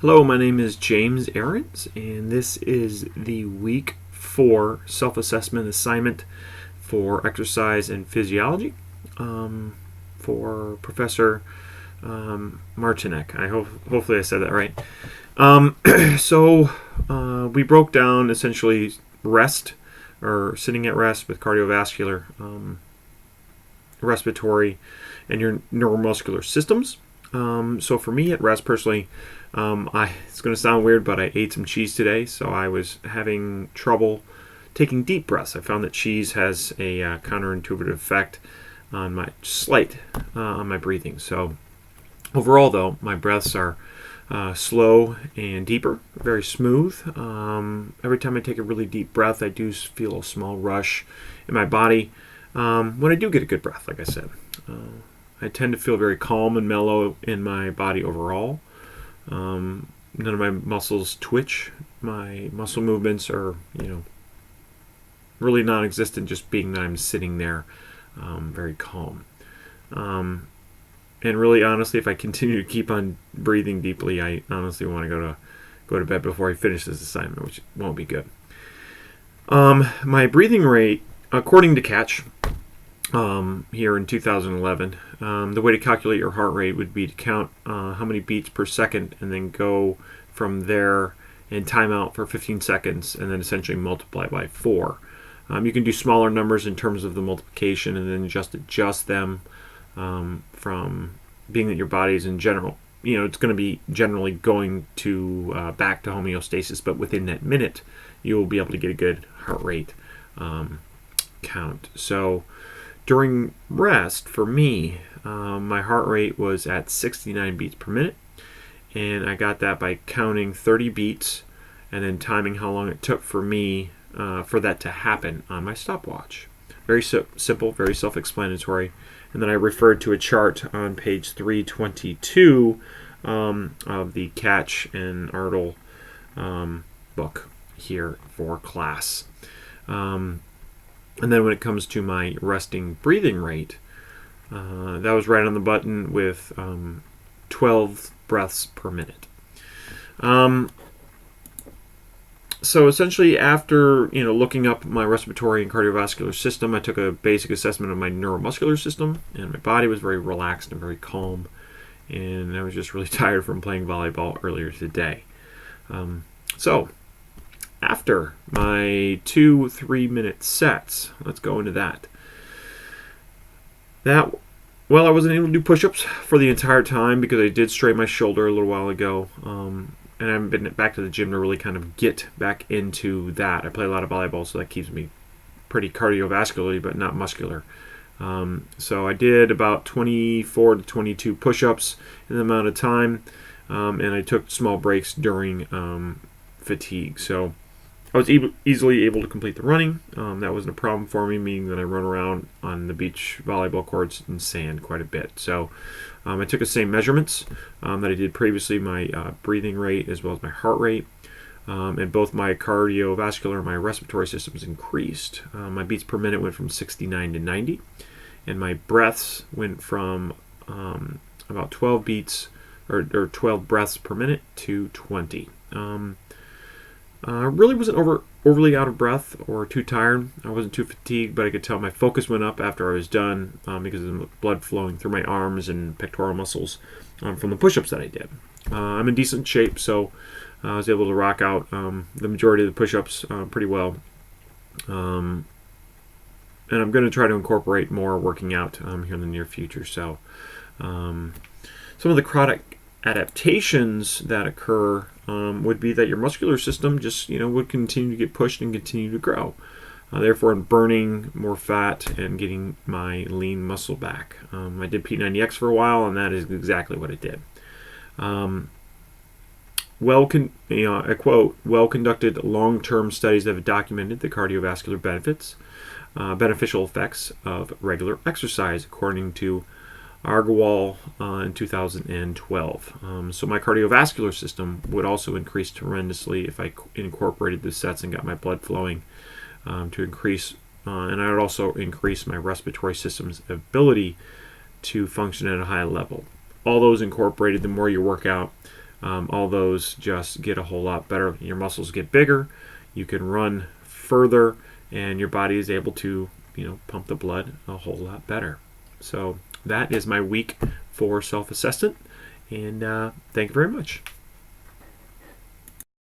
Hello, my name is James Ahrens, and this is the Week 4 self-assessment assignment for exercise and physiology for Professor Martinek. Hopefully I said that right. We broke down essentially rest, or sitting at rest with cardiovascular, respiratory, and your neuromuscular systems. So for me at rest personally, it's going to sound weird, but I ate some cheese today, so I was having trouble taking deep breaths. I found that cheese has a counterintuitive effect on my breathing. So overall, though, my breaths are slow and deeper, very smooth. Every time I take a really deep breath, I do feel a small rush in my body when I do get a good breath, like I said. I tend to feel very calm and mellow in my body overall. None of my muscles twitch. My muscle movements are, really non-existent, just being that I'm sitting there very calm. And really, honestly, if I continue to keep on breathing deeply, I honestly want to go to bed before I finish this assignment, which won't be good. My breathing rate, according to Catch, here in 2011, the way to calculate your heart rate would be to count how many beats per second and then go from there and time out for 15 seconds and then essentially multiply by 4. You can do smaller numbers in terms of the multiplication and then just adjust them from being that your body is in general. It's going to be generally going to back to homeostasis, but within that minute, you'll be able to get a good heart rate count. So during rest, for me, my heart rate was at 69 beats per minute, and I got that by counting 30 beats and then timing how long it took for me for that to happen on my stopwatch. Very simple, very self-explanatory. And then I referred to a chart on page 322 of the Catch and Ardle book here for class. And then when it comes to my resting breathing rate, that was right on the button with 12 breaths per minute. So essentially, after looking up my respiratory and cardiovascular system, I took a basic assessment of my neuromuscular system, and my body was very relaxed and very calm. And I was just really tired from playing volleyball earlier today. So after my 2 3-minute sets, let's go into that. I wasn't able to do push-ups for the entire time because I did strain my shoulder a little while ago. And I haven't been back to the gym to really kind of get back into that. I play a lot of volleyball, so that keeps me pretty cardiovascularly, but not muscular. So I did about 24 to 22 push-ups in the amount of time, and I took small breaks during fatigue. So I was easily able to complete the running. That wasn't a problem for me, meaning that I run around on the beach volleyball courts and sand quite a bit. So I took the same measurements that I did previously, my breathing rate as well as my heart rate. And both my cardiovascular and my respiratory systems increased. My beats per minute went from 69 to 90. And my breaths went from about 12 beats or 12 breaths per minute to 20. Really wasn't overly out of breath or too tired. I wasn't too fatigued, but I could tell my focus went up after I was done because of the blood flowing through my arms and pectoral muscles from the push-ups that I did. I'm in decent shape, so I was able to rock out the majority of the push-ups pretty well. And I'm going to try to incorporate more working out here in the near future. So some of the chronic adaptations that occur would be that your muscular system just would continue to get pushed and continue to grow. Therefore, I'm burning more fat and getting my lean muscle back. I did P90X for a while, and that is exactly what it did. I quote, well-conducted long-term studies have documented the cardiovascular beneficial effects of regular exercise, according to Agarwal in 2012. So my cardiovascular system would also increase tremendously if I incorporated the sets and got my blood flowing to increase. And I would also increase my respiratory system's ability to function at a high level. All those incorporated, the more you work out, all those just get a whole lot better. Your muscles get bigger, you can run further, and your body is able to, pump the blood a whole lot better. So that is my week for self-assessment, and thank you very much.